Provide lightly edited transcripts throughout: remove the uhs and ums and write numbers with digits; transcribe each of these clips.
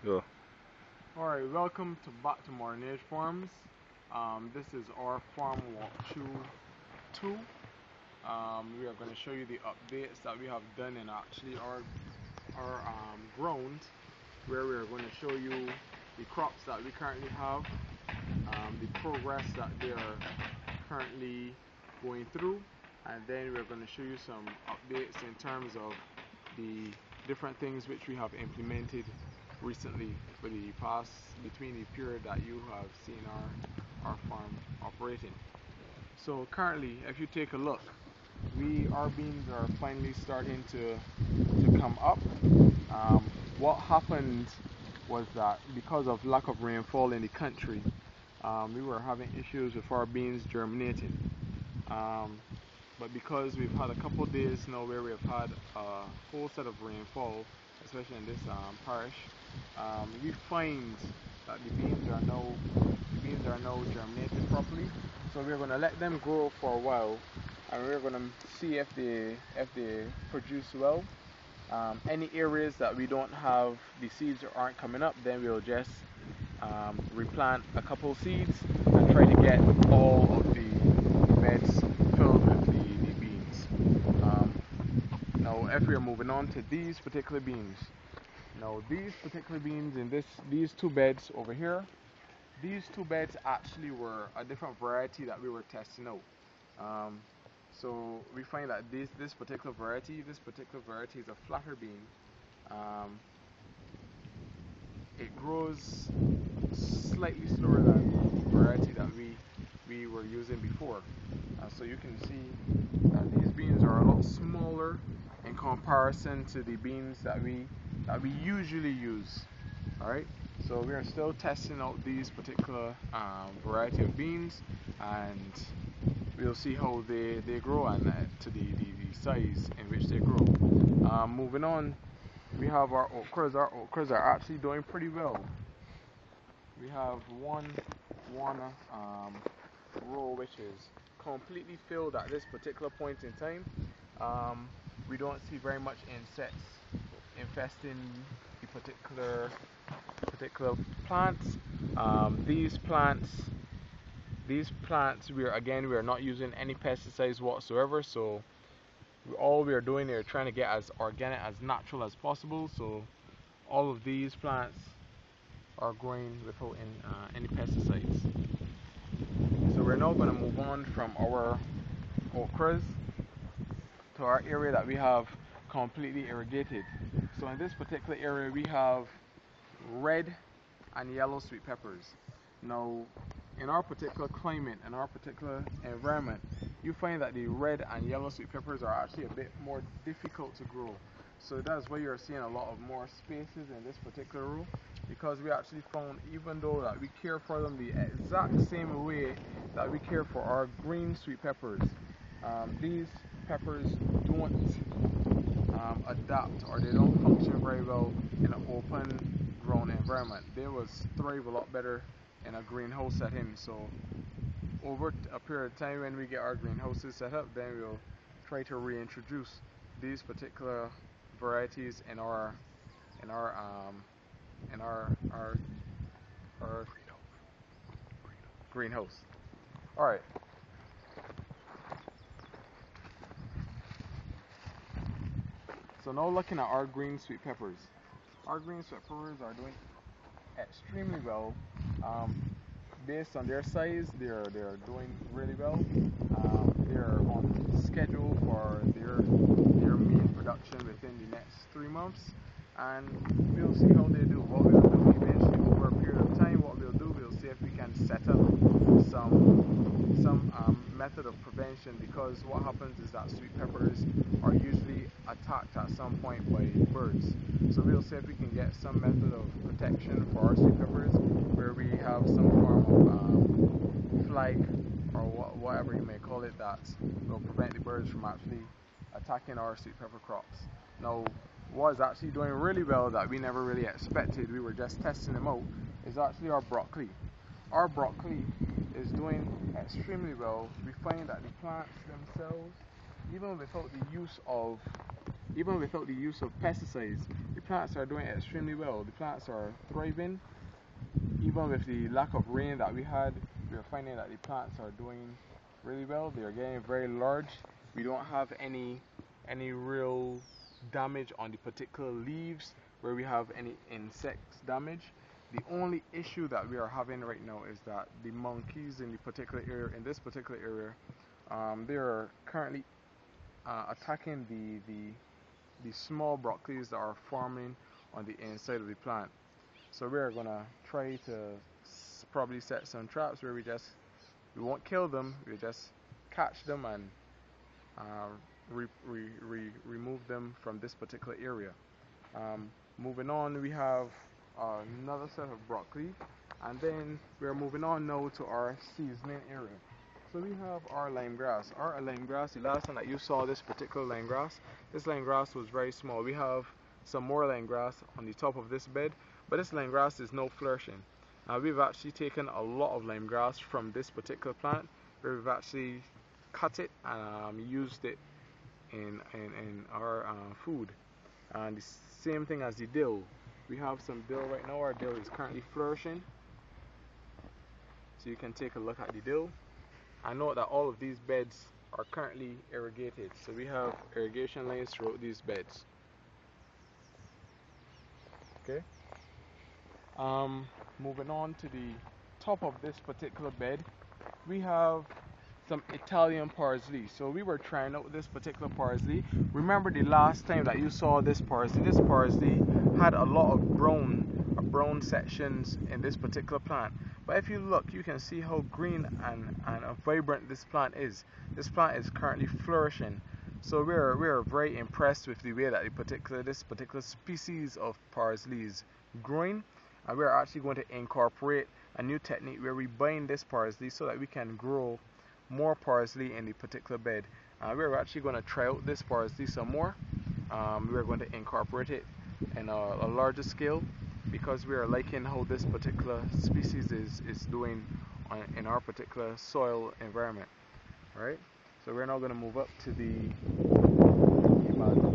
Go. Alright, welcome back to MAF Farms. This is our farm walkthrough 2. We are going to show you the updates that we have done in actually our ground, where we are going to show you the crops that we currently have, the progress that they are currently going through, and then we're going to show you some updates in terms of the different things which we have implemented recently for the past, between the period that you have seen our farm operating. So currently, if you take a look, our beans are finally starting to come up. What happened was that because of lack of rainfall in the country, we were having issues with our beans germinating. But because we've had a couple of days now where we've had a full set of rainfall, especially in this parish, we find that the beans are now germinating properly. So we're going to let them grow for a while, and we're going to see if they produce well. Any areas that we don't have, the seeds aren't coming up, then we'll just replant a couple seeds and try to get all of the beds filled with the beans. Now if we're moving on to these particular beans, in these two beds over here, these two beds actually were a different variety that we were testing out. So we find that this particular variety is a flatter bean. It grows slightly slower than the variety that we were using before. So you can see that these beans are a lot smaller in comparison to the beans that we usually use. Alright, so we are still testing out these particular variety of beans, and we'll see how they grow and to the size in which they grow. Moving on, we have our okras. Our okras are actually doing pretty well. We have one row which is completely filled at this particular point in time. We don't see very much insects infesting the particular plants. These plants, we are not using any pesticides whatsoever. So all we are doing is trying to get as organic, as natural as possible. So all of these plants are growing without any pesticides. So we're now going to move on from our okras to our area that we have completely irrigated. So in this particular area we have red and yellow sweet peppers. Now in our particular climate, in our particular environment, you find that the red and yellow sweet peppers are actually a bit more difficult to grow. So that's why you're seeing a lot of more spaces in this particular row, because we actually found, even though that we care for them the exact same way that we care for our green sweet peppers, these peppers don't adapt, or they don't function very well in an open grown environment. They will thrive a lot better in a greenhouse setting. So over a period of time, when we get our greenhouses set up, then we'll try to reintroduce these particular varieties in our greenhouse. All right. So now looking at our green sweet peppers. Our green sweet peppers are doing extremely well. Based on their size, they're doing really well. They're on schedule for their main production within the next 3 months, and we'll see how they do. What we'll do eventually, over a period of time, we'll see if we can set up some method of prevention, because what happens is that sweet peppers are usually attacked at some point by birds. So we'll see if we can get some method of protection for our sweet peppers, where we have some form of flag, or whatever you may call it, that will prevent the birds from actually attacking our sweet pepper crops. Now, what is actually doing really well that we never really expected, we were just testing them out, is actually our broccoli. Our broccoli is doing extremely well. We find that the plants themselves, even without the use of pesticides, the plants are doing extremely well. The plants are thriving. Even with the lack of rain that we had, we are finding that the plants are doing really well. They are getting very large. We don't have any real damage on the particular leaves where we have any insects damage. The only issue that we are having right now is that the monkeys in this particular area, they are currently attacking the small broccolis that are forming on the inside of the plant. So we are gonna try to probably set some traps where we won't kill them, we just catch them and remove them from this particular area. Moving on, we have another set of broccoli, and then we're moving on now to our seasoning area. So we have our lime grass. Our lime grass, the last time that you saw this particular lime grass, this lime grass was very small. We have some more lime grass on the top of this bed, but this lime grass is now flourishing. We've actually taken a lot of lime grass from this particular plant, where we've actually cut it and used it in our food. And the same thing as the dill. We have some dill right now. Our dill is currently flourishing. So you can take a look at the dill. I know that all of these beds are currently irrigated. So we have irrigation lines throughout these beds. Okay. Moving on to the top of this particular bed, we have some Italian parsley. So we were trying out this particular parsley. Remember the last time that you saw this parsley? This parsley had a lot of brown sections in this particular plant. But if you look, you can see how green and vibrant this plant is. This plant is currently flourishing. So we are very impressed with the way that this particular species of parsley is growing, and we are actually going to incorporate a new technique where we bind this parsley so that we can grow more parsley in the particular bed. We're actually going to try out this parsley some more. We're going to incorporate it in a larger scale because we are liking how this particular species is doing in our particular soil environment. Alright, so we're now going to move up to the basil.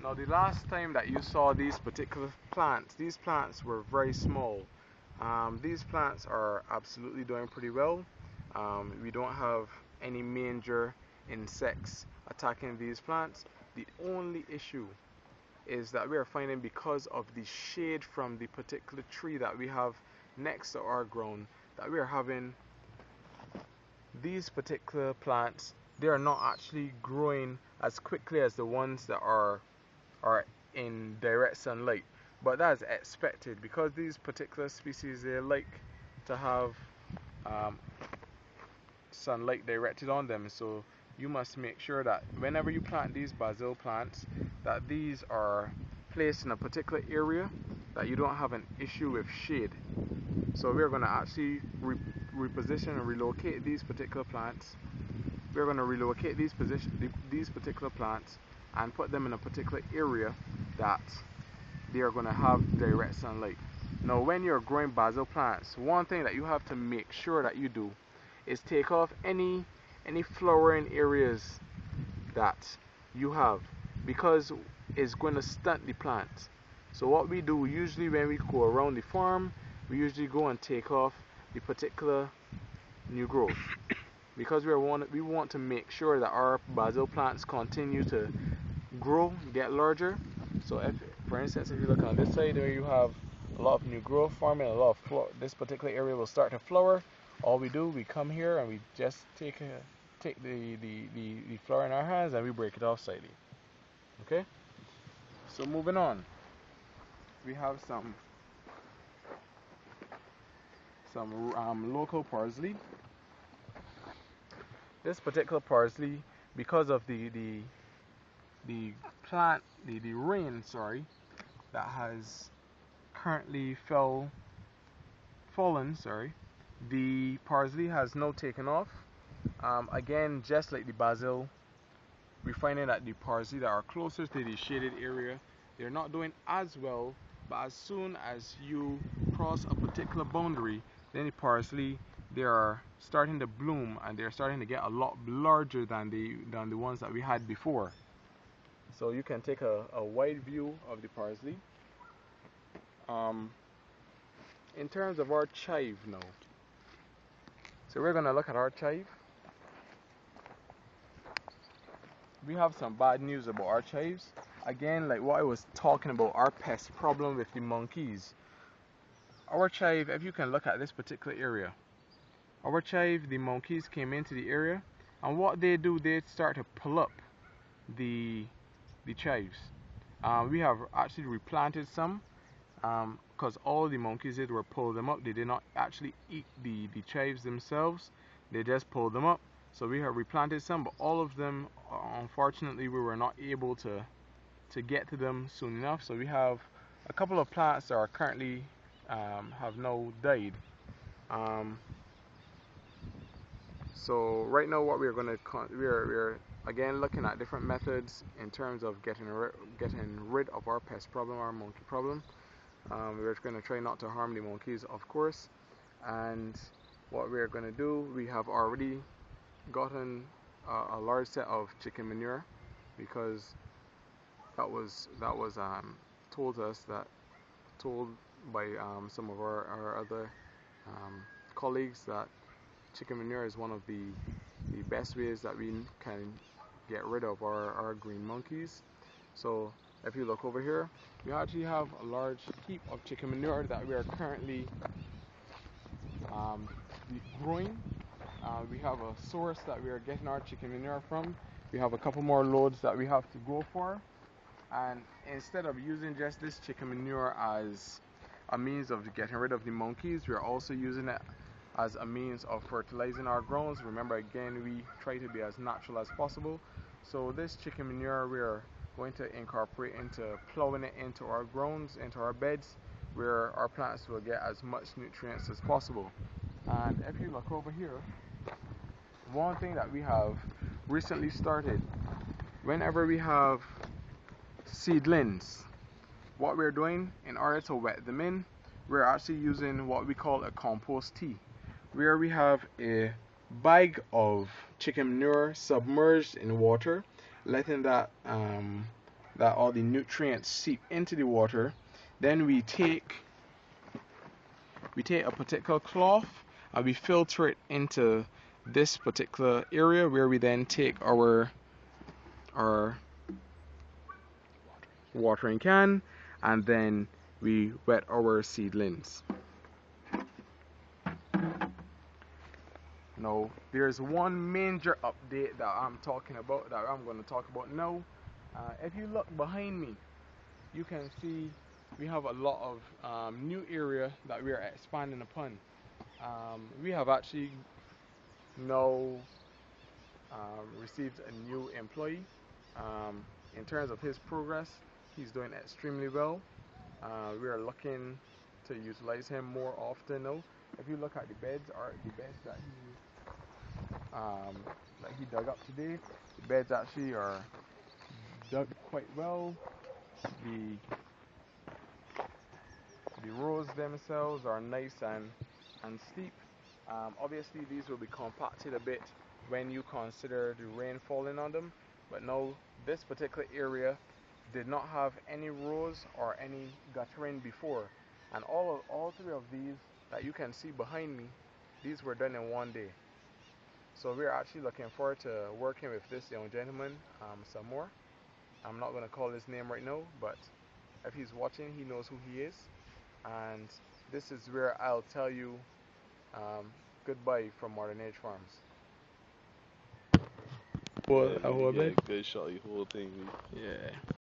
Now the last time that you saw these particular plants, these plants were very small. These plants are absolutely doing pretty well. We don't have any major insects attacking these plants. The only issue is that we are finding, because of the shade from the particular tree that we have next to our ground, that we are having these particular plants, they are not actually growing as quickly as the ones that are in direct sunlight. But that is expected because these particular species, they like to have sunlight directed on them. So you must make sure that whenever you plant these basil plants, that these are placed in a particular area that you don't have an issue with shade. So we're going to actually reposition and relocate these particular plants. We're going to relocate these particular plants and put them in a particular area that they are going to have direct sunlight. Now when you're growing basil plants, one thing that you have to make sure that you do is take off any flowering areas that you have, because it's going to stunt the plant. So what we do usually when we go around the farm, we usually go and take off the particular new growth, because we want to make sure that our basil plants continue to grow, get larger. So if, for instance, if you look on this side where you have a lot of new growth forming, this particular area will start to flower. All we do, we come here and we just take the flower in our hands and we break it off slightly. Okay? So moving on, we have some local parsley. This particular parsley, because of the rain, that has currently fallen, the parsley has now taken off. Again, just like the basil, we're finding that the parsley that are closer to the shaded area, they're not doing as well but as soon as you cross a particular boundary, then the parsley, they are starting to bloom and they're starting to get a lot larger than the ones that we had before. So you can take a wide view of the parsley. In terms of our chive now, so we're gonna look at our chive. We have some bad news about our chives. Again, like what I was talking about, our pest problem with the monkeys. Our chive, if you can look at this particular area, our chive, the monkeys came into the area, and what they do, they start to pull up the chives. We have actually replanted some, because all the monkeys did were pull them up. They did not actually eat the chives themselves, they just pulled them up. So we have replanted some, but all of them, unfortunately, we were not able to get to them soon enough. So we have a couple of plants that are currently have now died. So right now, what we're we're again looking at different methods in terms of getting rid of our pest problem, our monkey problem. We're going to try not to harm the monkeys, of course. And what we're going to do, we have already gotten a large set of chicken manure, because that was told by some of our other colleagues that chicken manure is one of the best ways that we can get rid of our green monkeys. So if you look over here, we actually have a large heap of chicken manure that we are currently growing. We have a source that we are getting our chicken manure from. We have a couple more loads that we have to go for. And instead of using just this chicken manure as a means of getting rid of the monkeys, we are also using it as a means of fertilizing our grounds. Remember, again, we try to be as natural as possible. So this chicken manure we are going to incorporate into plowing it into our grounds, into our beds, where our plants will get as much nutrients as possible. And if you look over here, one thing that we have recently started, whenever we have seedlings, what we're doing in order to wet them in, we're actually using what we call a compost tea, where we have a bag of chicken manure submerged in water, letting that all the nutrients seep into the water. Then we take a particular cloth and we filter it into this particular area, where we then take our watering can and then we wet our seedlings. Now, there's one major update that I'm going to talk about now. If you look behind me, you can see we have a lot of new area that we are expanding upon. We have actually now received a new employee. In terms of his progress, he's doing extremely well. We are looking to utilize him more often now. If you look at the beds that he dug up today, the beds actually are dug quite well. The rows themselves are nice and steep. Obviously, these will be compacted a bit when you consider the rain falling on them. But now, this particular area did not have any rows or any guttering before, and all three of these that you can see behind me, these were done in one day. So we're actually looking forward to working with this young gentleman some more. I'm not going to call his name right now, but if he's watching, he knows who he is. And this is where I'll tell you goodbye from Modern Age Farms. Yeah, good shot, the whole thing. Yeah.